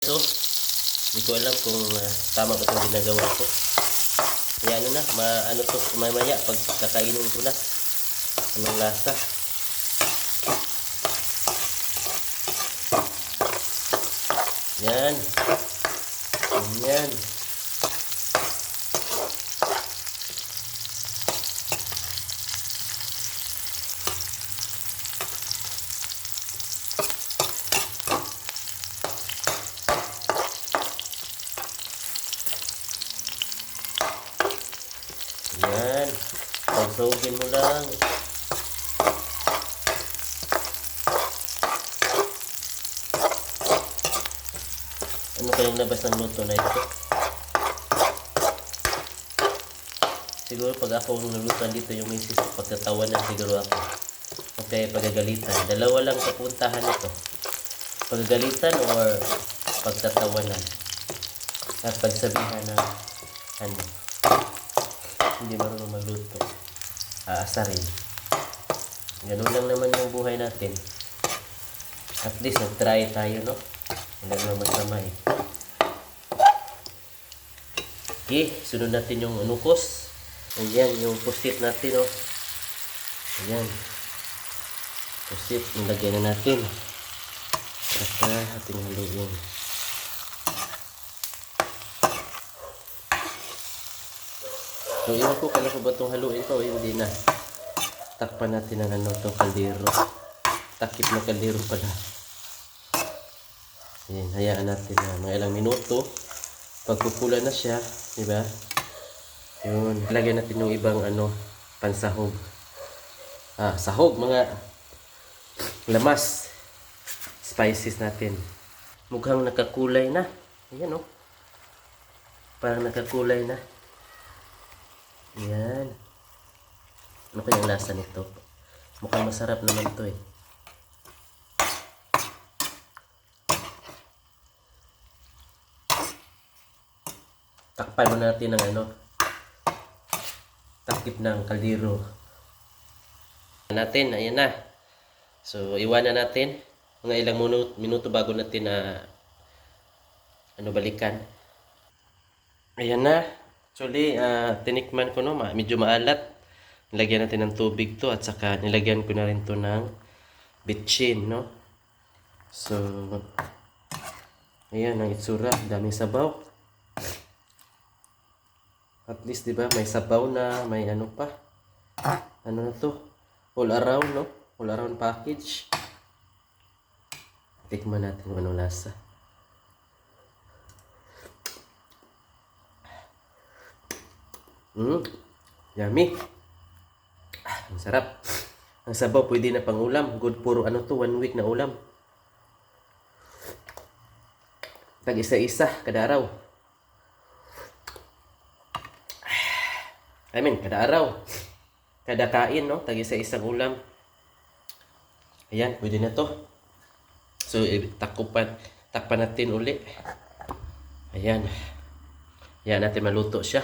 So, hindi ko alam kung tama ba itong ginagawa ko. Kaya ano na, ano to, mamaya pag kakainin ko na. Anong lasa? Yan. Yan. Yan. Pagsugin mo lang. Ano kayang labas ng luto na ito? Siguro pag ako nulutan dito yung misis ko, pagtatawanan siguro ako. Okay, pagagalitan. Dalawa lang kapuntahan ito. Pagagalitan or pagtatawanan. At pagsabihan ng ano, hindi marunong magluto. Aasarin. Ganun lang naman yung buhay natin. At least nag-try tayo, no? Wala naman masama eh. Okay, sunod natin yung nukos. Ayan, yung pusit natin, no? Ayan. Pusit, nilagyan na natin. At ating haluin. So, iwan ko, kala ko ba itong haluin ko o hindi na. Takpan natin ang ano itong kaldero. Takip na kaldero pala. Ayan, hayaan natin na mga ilang minuto. Pagpupula na siya, diba? Yun, lagyan natin yung ibang ano, pansahog. Sahog, mga lamas. Spices natin. Mukhang nakakulay na. Ayan, oh. Parang nakakulay na. Ayan. Ano kayang lasa nito? Mukhang masarap naman to eh. Takpan mo natin ng ano, takip ng kaldero. Natin, ayan na. So, iwanan natin mga ilang minuto bago natin balikan. Ayan na. Actually, tinikman ko, no, medyo maalat. Nilagyan natin ng tubig to at saka nilagyan ko na rin to ng bitchin, no. So, ayan ang itsura, daming sabaw. At least, diba, may sabaw na, may ano pa. Ano na to? All around, no? All around package. Tikman natin kung anong lasa. Yummy. Ang sarap. Ang sabaw, pwede na pang ulam. Good for, 1 week na ulam. Tag isa-isa, kada araw. Kada araw. Kada kain, no? Tag isa-isang ulam. Ayan, pwede na to. So, takpan natin uli. Ayan. Ayan natin maluto siya.